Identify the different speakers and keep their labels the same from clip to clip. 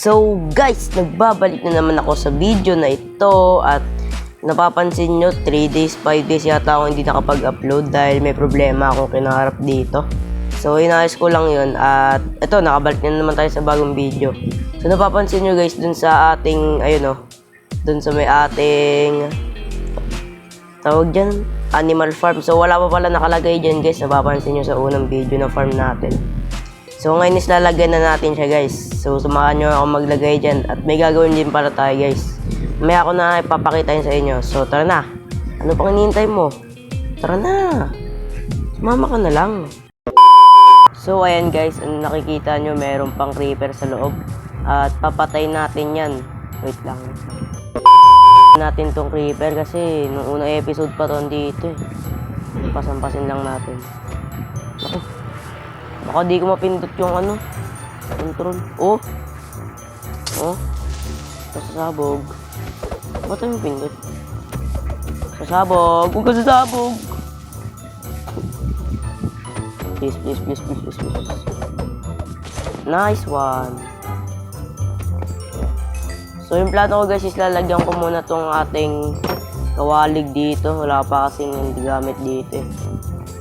Speaker 1: So guys, nagbabalik na naman ako sa video na ito at napapansin nyo 3 days, 5 days yata ako hindi nakapag-upload dahil may problema akong kinaharap dito. So inayos ko lang yun at ito, nakabalik na naman tayo sa bagong video. So napapansin nyo guys dun sa ating, ayun o, dun sa may ating tawag dyan, animal farm. So wala pa pala nakalagay dyan guys, napapansin nyo sa unang video na farm natin. So ngayon is lalagyan na natin siya guys. So samahan nyo ako maglagay dyan. At may gagawin din para tayo guys. May ako na ipapakita yun sa inyo. So tara na. Ano pang hinihintay mo? Tara na. Sumama ka na lang. So ayan guys, ano nakikita nyo, meron pang creeper sa loob. At papatay natin yan. Wait lang. Natin tong creeper kasi nung unang episode pa to dito eh. Pasampasin lang natin. Ako. Baka di ko mapindot yung ano, control. Oh! Oh! Sasabog. Ba't tayo mapindot? Sasabog! Huwag ka sasabog! Please, please, please, please, please, please. Nice one! So yung plano ko guys is lalagyan ko muna tong ating kawalig dito. Wala pa kasing hindi gamit dito eh.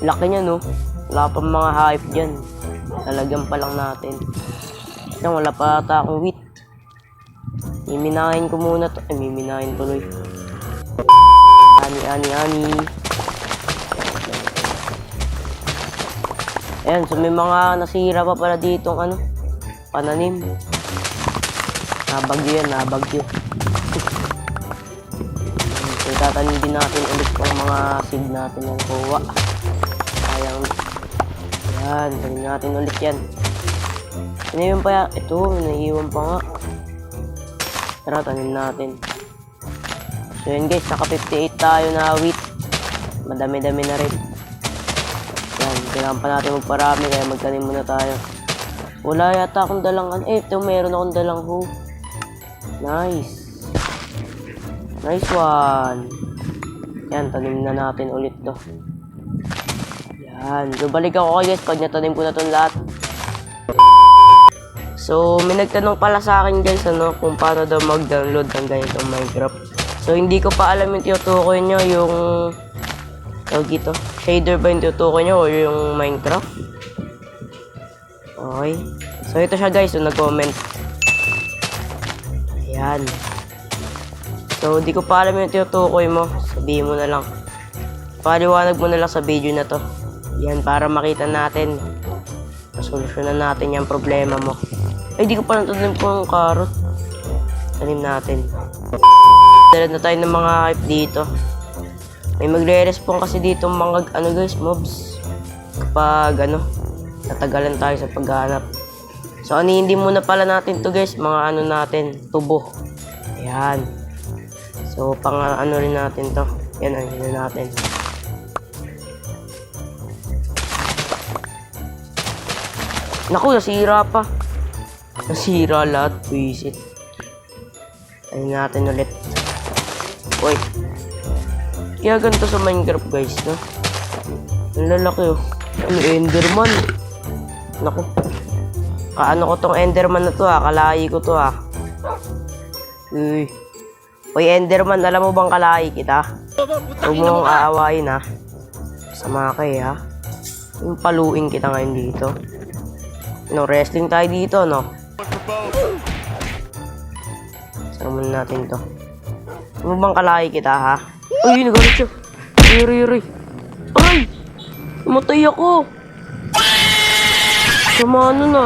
Speaker 1: Laki niya no? Wala pa mga hype dyan. Lalagyan pa lang natin. Yan, wala pa ata akong wheat. Miminahin ko muna to. Ay, miminahin tuloy. Ani. Ayan, so may mga nasira pa pala ditong ano, pananim. Nabagyo yan, nabagyo. So tatanim din natin ulit yung mga seed natin ng kuha. Sayang. Yan, tanim natin ulit yan. Ano pa yan? Ito, naiiwan pa nga. Tara, tanim natin. So yun guys, naka 58 tayo na wheat. Madami-dami na rin. Yan, kailangan pa natin magparami kaya magtanim muna tayo. Wala yata akong dalang ano. Eh, ito meron akong dalang hoe. Nice. Nice one. Yan, tanim na natin ulit to. Yan. So, balik ako guys pag natanim ko na itong lahat. So, may nagtanong pala sa akin guys ano, kung paano daw mag-download ng ganitong Minecraft. So, hindi ko pa alam yung tinutukoy nyo, yung tawag dito, shader ba yung tinutukoy nyo o yung Minecraft? Okay. So, ito siya guys, yung nag-comment. Ayan. So, hindi ko pa alam yung tinutukoy mo. Sabihin mo na lang. Paliwanag mo na lang sa video na to. Yan, para makita natin. Nasolusyonan natin yung problema mo. Ay, di ko pa natanim ko ang carrot. Tanim natin. Dala na tayo ng mga hype dito. May magre-respawn kasi dito mga, ano guys, mobs. Kapag, ano, natagalan tayo sa paghanap. So, hindi muna pala natin to guys. Mga ano natin, tubo. Ayan. So, pang ano rin natin to. Yan, ano natin. Naku, nasira pa. Nasira lahat. Visit. Ayun natin ulit. Wait. Kaya ganito sa Minecraft guys, no? Ang lalaki oh. Ano, Enderman? Naku. Kaano ko tong Enderman na to ha. Kalahi ko to ha. Uy. Uy, Enderman, alam mo bang kalahi kita? Huwag mo akong aawain ha. Sama kayo ha. Yung paluin kita ngayon dito. No, wrestling tayo dito, no? Saan muna natin to? Ano bang kalahi kita, ha? Uy, nagalit siya. Yuri. Ay! Namatay ako! Sama ano na?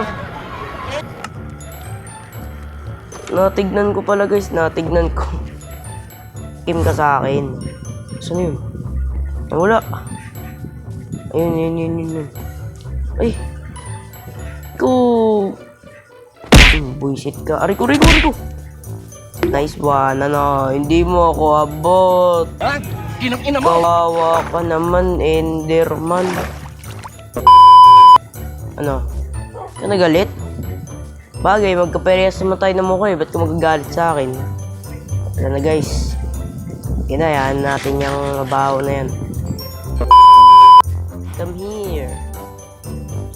Speaker 1: Natignan ko pala, guys. Natignan ko. Kim ka sa akin. Saan yun? Wala. Ayun. Ay! Go! Buisit ka. Ari ko. Nice one. Ano, hindi mo ako abot.
Speaker 2: Ha? Kinang-ina mo?
Speaker 1: Kawawa ka naman, Enderman. Ano? Ka nagalit? Bagay, magkaparehas naman tayo ng mukha eh. Ba't ka magagalit sa akin? Wala na guys. Kinayaan natin yung mabaho na yan. Come here.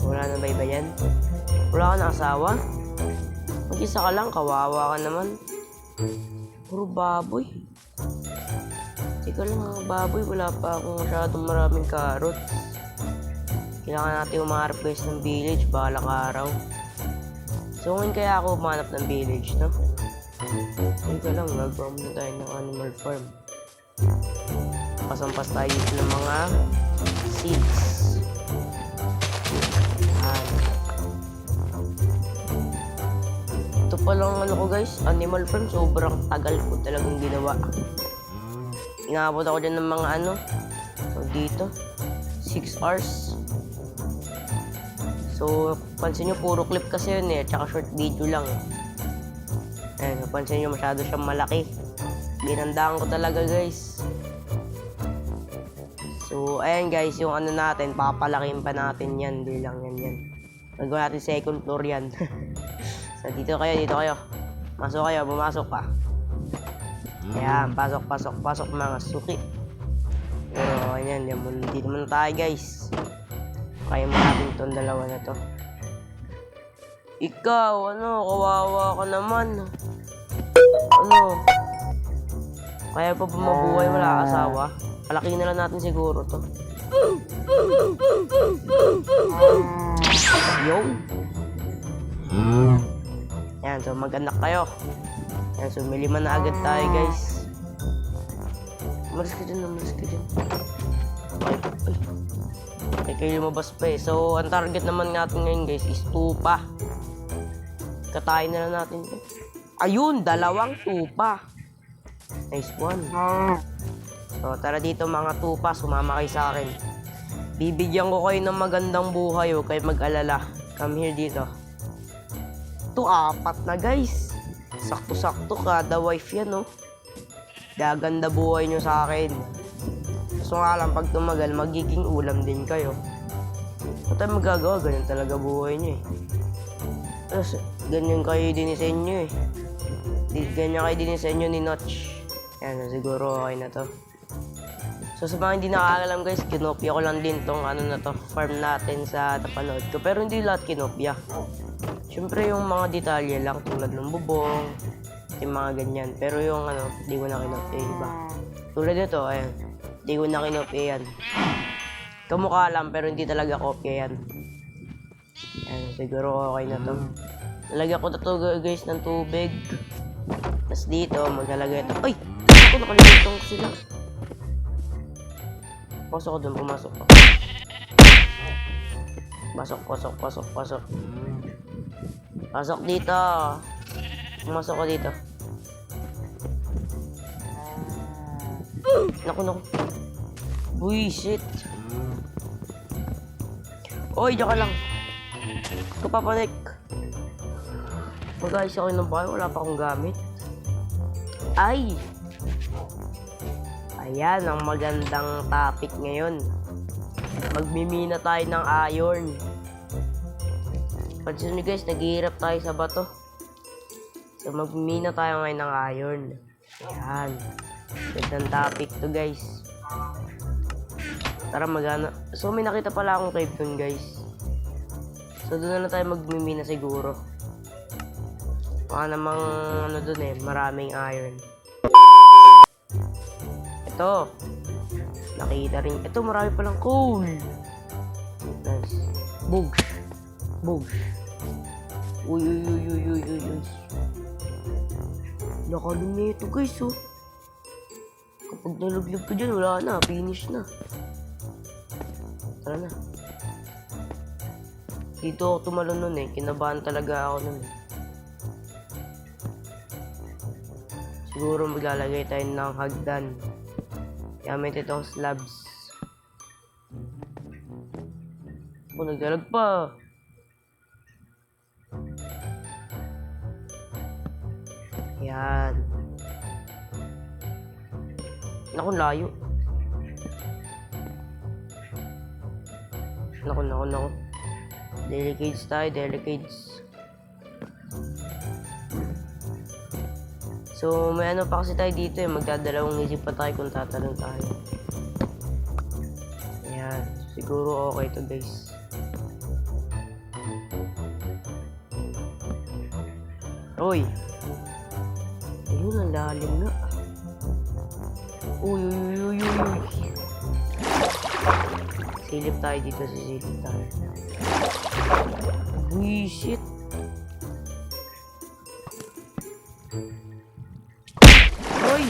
Speaker 1: Wala na ba iba yan? Wala ka na asawa? Mag-isa ka lang, kawawa ka naman. Puro baboy. Teka lang mga baboy, wala pa akong masyadong maraming carrots. Kailangan natin umaharap guys ng village, balang araw. So ngayon kaya ako umanap ng village, no? Teka lang, nagawa muna tayo ng animal farm. Pasampas tayo dito ng mga seeds. Ito palang ano ko guys, animal farm, sobrang tagal ko talagang ginawa. Inaabot ako dyan ng mga ano, so dito, 6 hours. So, pansin nyo, puro clip kasi yun eh, tsaka short video lang eh. Ayan, pansin nyo, masyado siyang malaki. Binandaan ko talaga guys. So, ayan guys, yung ano natin, papalakin pa natin yan, di lang yan. Nagawa natin second floor yan. So, dito kayo. Masok kayo, bumasok pa. Ayan, pasok mga suki. Pero, ayan, dito muna tayo guys. Kaya mo natin itong dalawa na to. Ikaw, ano, kawawa ka naman. Ano? Kaya pa mabuhay, wala asawa. Palaki na lang natin siguro to. Yo! Ayan, so mag-anak kayo. Ayan, so may 5 na agad tayo guys. Umalis ka dyan. Ay, kayo lumabas pa eh. So, ang target naman natin ngayon guys is tupa. Katayin na lang natin ito. Ayun, 2 tupa. Nice one. So, tara dito mga tupa, sumama kayo sa akin. Bibigyan ko kayo ng magandang buhay, huwag kayo mag-alala. Come here dito. Ito, 4 na guys. Sakto-sakto, kada wife yan, no? Gaganda buhay nyo sa akin. So nga lang, pag tumagal, magiging ulam din kayo. Ano tayo magagawa? Ganyan talaga buhay nyo eh. Tapos, ganyan kayo dinisenyo eh. Ganyan kayo dinisenyo ni Notch. Yan, siguro okay na to. So sa mga hindi nakakalam guys, kinopya ko lang din tong ano na to, farm natin sa napanood ko. Pero hindi lahat kinopya. Siyempre yung mga detalye lang tulad ng bubong, yung mga ganyan. Pero yung ano, di ko na kinopya iba. Tulad ito, ayan. Di ko na kinopya yan. Kamukha lang pero hindi talaga kopya yan. Ayan, siguro okay na to. Nalagyan ko na to guys ng tubig. Tapos dito, maglalagay ito. Ay! Ako, nakalimutan ko sila. Pasok ko dun, pumasok ko. Pasok. Pasok dito. Pumasok ko dito. Naku. Uy, shit. Oy, diyan ka lang. Kapapanik. Mag-ayos ako ng bahay, wala pa akong gamit. Ay! Ayan, ang magandang topic ngayon. Magmimina tayo ng iron. Pansin nyo guys, naghihirap tayo sa bato. So, magmimina tayo ngayon ng iron. Ayan. Gandang topic to guys. Tara, magana. So, may nakita pala akong cave dun guys. So, doon na tayo magmimina siguro. Baka namang ano dun eh, maraming iron. Ito. Nakita rin. Ito, marami palang coal. Nice. Bugs. Uy. Nakalun na ito guys, oh. Kapag nalaglag ko dyan, wala na. Finish na. Tara na. Dito ako tumalon nun eh. Kinabahan talaga ako nun eh. Siguro maglalagay tayo ng hagdan. Gamit itong slabs. Oh, nagdalag pa. Yan. Naku, layo. Naku. Delicates tayo, delicates. So, may ano pa kasi tayo dito eh. Magdadalawang isip pa tayo kung tatalon tayo. Ayan. Siguro okay to guys. Uy. Ayun, ang lalim na. Uy, uy, uy, uy, uy. Silip tayo dito, sisilip tayo. Uy, shit. Uy!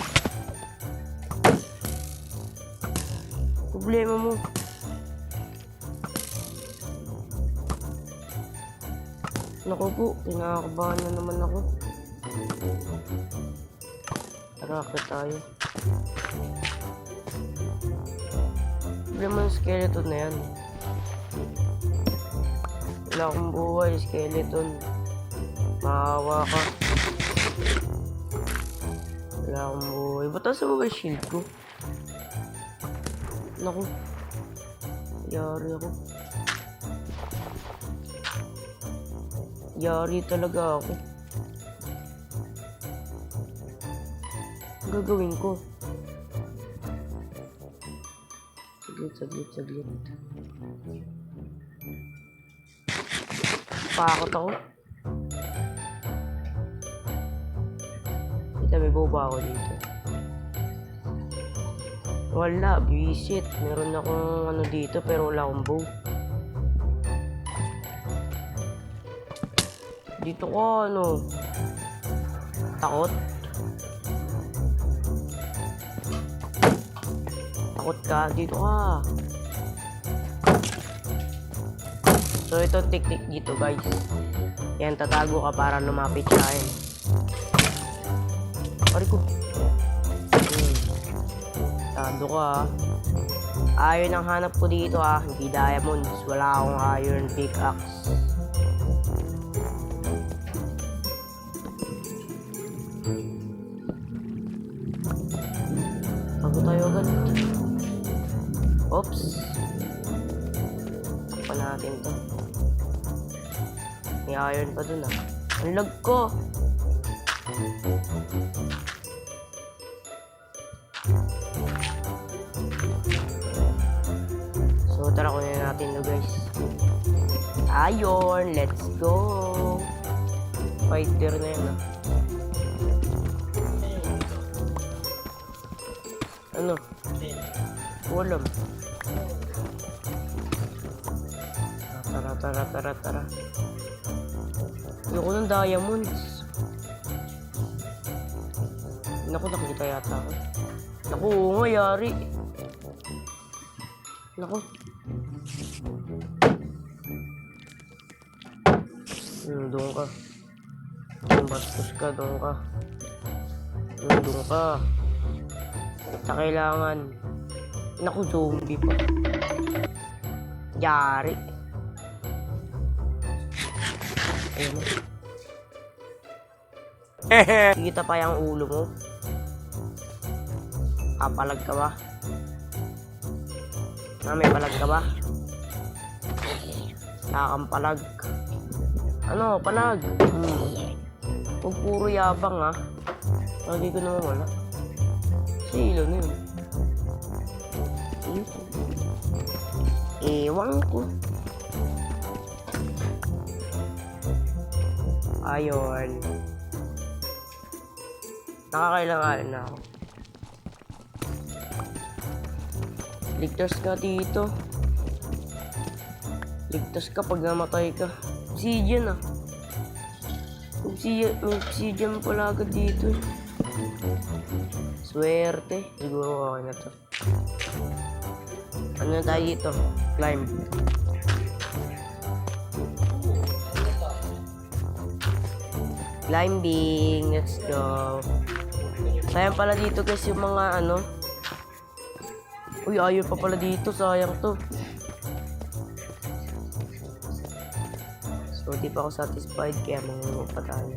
Speaker 1: Problema mo. Naku po, kinakabahan na naman ako. Racket tayo. Problema ng skeleton na yan. Wala akong buhay, skeleton. Maawa ka. Wala akong buhay. Ba't nasa ba yung shield ko? Naku. Yari ako. Yari talaga ako. Ang gagawin ko? Saglit. Pakot ako. Kita, may boba ako dito. Wala, visit. Meron akong ano dito pero wala akong bow. Dito ko ano. Takot? Takot ka? Dito ka. So ito technique dito guys. Yan, tatago ka para lumapit siya eh. Pari ko. Tado ka. Iron ang hanap ko dito hindi diamonds. Wala akong iron pickaxe. Tago tayo agad. Oops. Takpan natin to. May iron pa dun Ang lag ko. So tara, kunin natin to guys. Iron, let's go. Fighter na yan Ano? Walam. Tara. Ayoko ng diamonds. Naku, nakita yata ako. Naku, oo nga, yari. Naku. Doon ka. Bastos ka, doon ka. Doon ka. Sa kailangan. Naku, zombie pa. Yari. Ayun. Kita pa yung ulo mo. Palag ka ba? May palag ka ba? Nakakampalag. Ano, palag? Huwag puro yabang Lagi ko naman wala. Silo na yun. Ewan ko. Ayun. Nakakailangan na ako. Ligtas ka dito. Ligtas ka pag namatay ka. Obsidian Obsidian pala agad dito. Swerte. Siguro okay na to. Ano na tayo dito? Climb. Climbing. Let's go. Sayang pala dito guys yung mga ano. Uy, ayaw pa pala dito. Sayang to. So, di pa ako satisfied. Kaya mangungo pa tayo.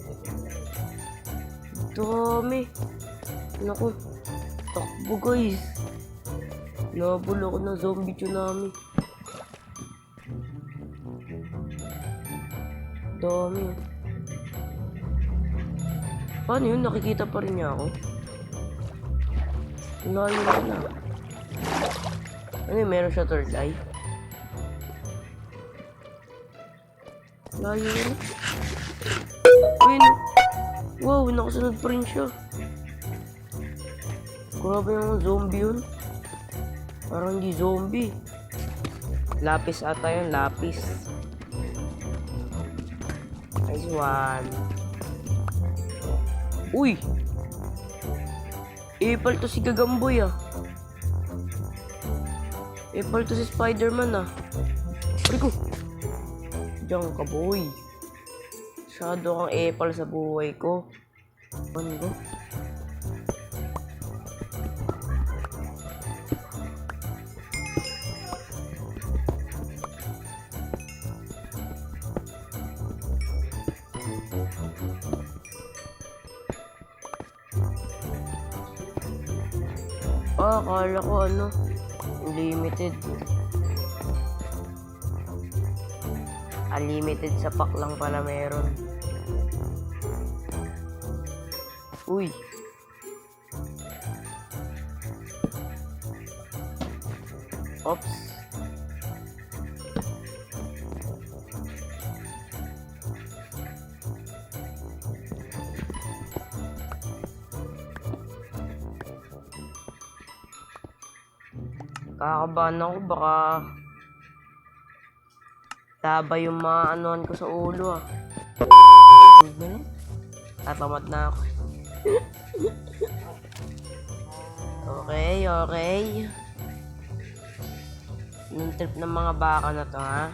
Speaker 1: Dami. Naku. Takbo guys. Nabul ako ng zombie tsunami. Dami. Paano yun? Nakikita pa rin niya ako. Layo na. Ano yun? Meron siya third eye? Layo na. Uy, no. Wow, nakasunod pa rin siya. Grabe yung zombie yun. Parang hindi zombie. Lapis ata yun, lapis. Nice one. Uy! Ipal to si Gagamboy ah. Ipal to si Spider-Man ah. Pari ko! Diyan ka boy. Masyado kang epal sa buhay ko. Ano ko? Akala ko ano, unlimited. Unlimited sa pack lang pala meron. Uy. Oops. Kakabahan ako, baka taba yung mga anuan ko sa ulo ah. Tatamad na ako. Okay, okay. Yung trip ng mga baka na to ha.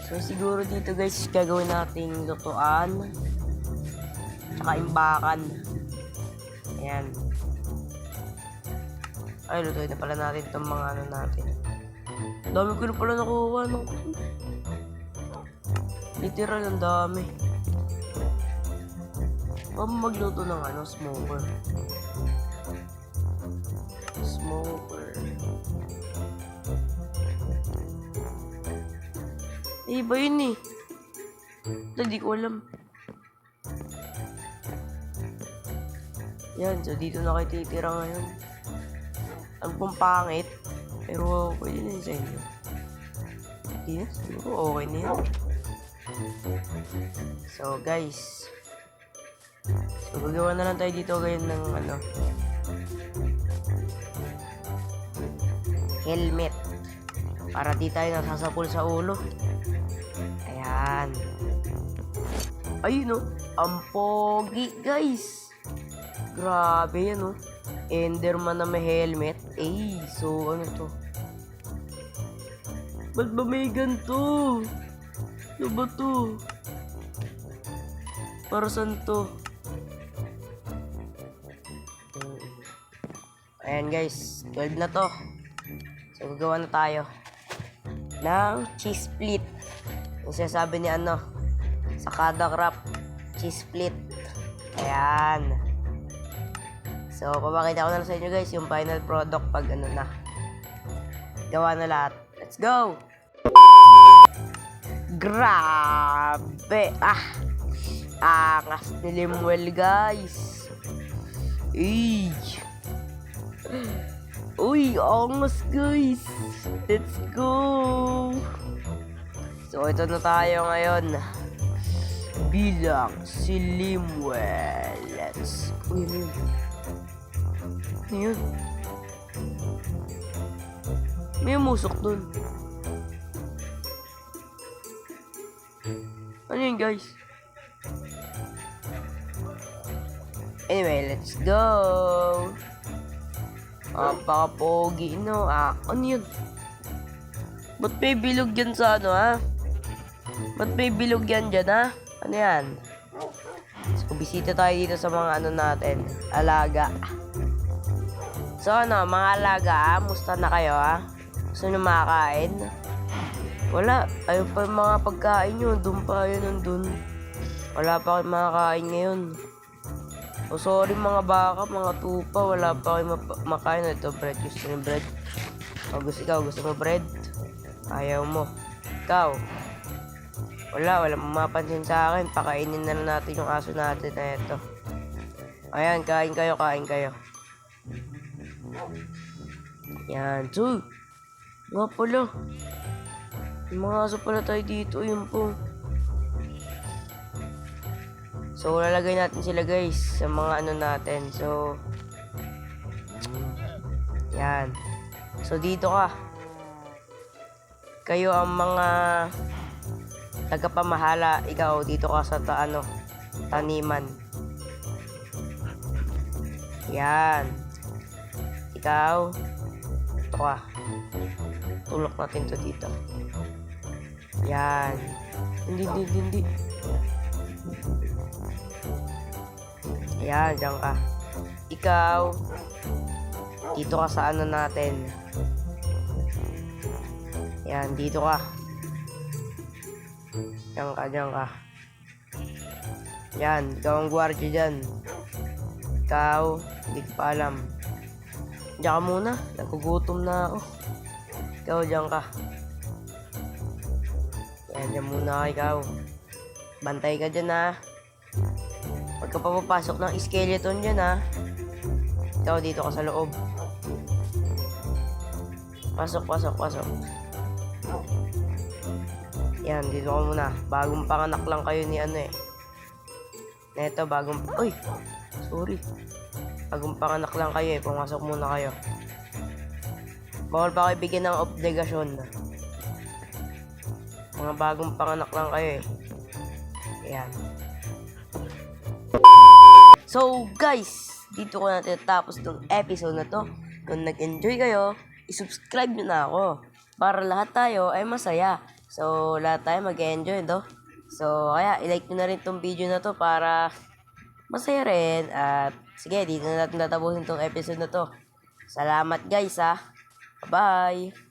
Speaker 1: So siguro dito guys, gagawin nating lutuan. Tsaka imbakan. Ayan. Ay, lutuin na pala natin itong mga ano natin. Dami ko na pala nakuha, no? Literal, ang dami. Magluto ng ano, smoker. Smoker. Iba yun eh. Hindi ko alam. Yan, so dito na kayo titira ngayon. Ang pong pangit, pero pwede na yun sa inyo. Yes, siguro okay na yan. So guys, so gagawa na lang tayo dito ngayon ng ano, helmet, para di tayo nasasapul sa ulo. Ayan. Ayun o, ang pogi guys. Grabe yan o. Enderman na may helmet. Eh, so ano to? Ba't ba may ganito? Ano ba to? Para saan to? Ayan guys, 12 na to. So gagawa na tayo ng cheese split. Yung sinasabi ni ano, sa kada crop, cheese split. Ayan. So, papakita ko na lang sa inyo guys yung final product pag ano na. Gawa na lahat. Let's go! Grabe! Angas ni Limuel guys. Uy, angas guys. Let's go! So, ito na tayo ngayon. Bilang si Limuel. Let's go! Ano yun? May musok dun. Ano yun guys? Anyway, let's go! Napaka-pogi no. Ano yun? Ba't may bilog yan sa ano ha? Ba't may bilog yan dyan ha? Ano yan? So, bisita tayo dito sa mga ano natin. Alaga. So ano, mga alaga, musta na kayo ha? Gusto nyo makakain? Wala, ayaw pa yung mga pagkain nyo, doon pa yun nandun. Wala pa kayong makakain ngayon. O sorry mga baka, mga tupa, wala pa kayong makain. Ito bread, gusto nyo bread? O gusto mo bread? Ayaw mo. Ikaw? Wala mapapansin sa akin, pakainin na lang natin yung aso natin na ito. Ayan, kain kayo. Yan, so nga pala, yung mga aso pala tayo dito, yun po. So, lalagay natin sila guys sa mga ano natin. So, yan. So, dito ka. Kayo ang mga tagapamahala. Ikaw, dito ka sa taniman. Yan. Ikaw, ito ka. Tulok natin to dito. Yan. Hindi. Yan, dyan ka. Ikaw, dito ka sa ano natin. Yan, dito ka. Diyan ka. Yan, ikaw ang gwardiya dyan. Ikaw, hindi ko pa alam. Diyan ka muna, nagugutom na ako. Ikaw, diyan ka. Yan, diyan muna ikaw. Bantay ka dyan ha. Huwag ka pa papasok ng skeleton dyan ha. Ikaw, dito ka sa loob. Pasok. Yan, dito ka muna. Bagong panganak lang kayo ni Neto, Uy! Sorry. Bagong panganak lang kayo Pumasok muna kayo. Bawal pa kayo bigyan ng obligasyon. Mga bagong panganak lang kayo Ayan. So guys, dito ko natin tapos tong episode na to. Kung nag-enjoy kayo, isubscribe nyo na ako para lahat tayo ay masaya. So lahat tayo mag-enjoy So kaya i-like nyo na rin tong video na to para masaya rin. At sige, dito na natin tatapusin tong episode na to. Salamat guys Bye!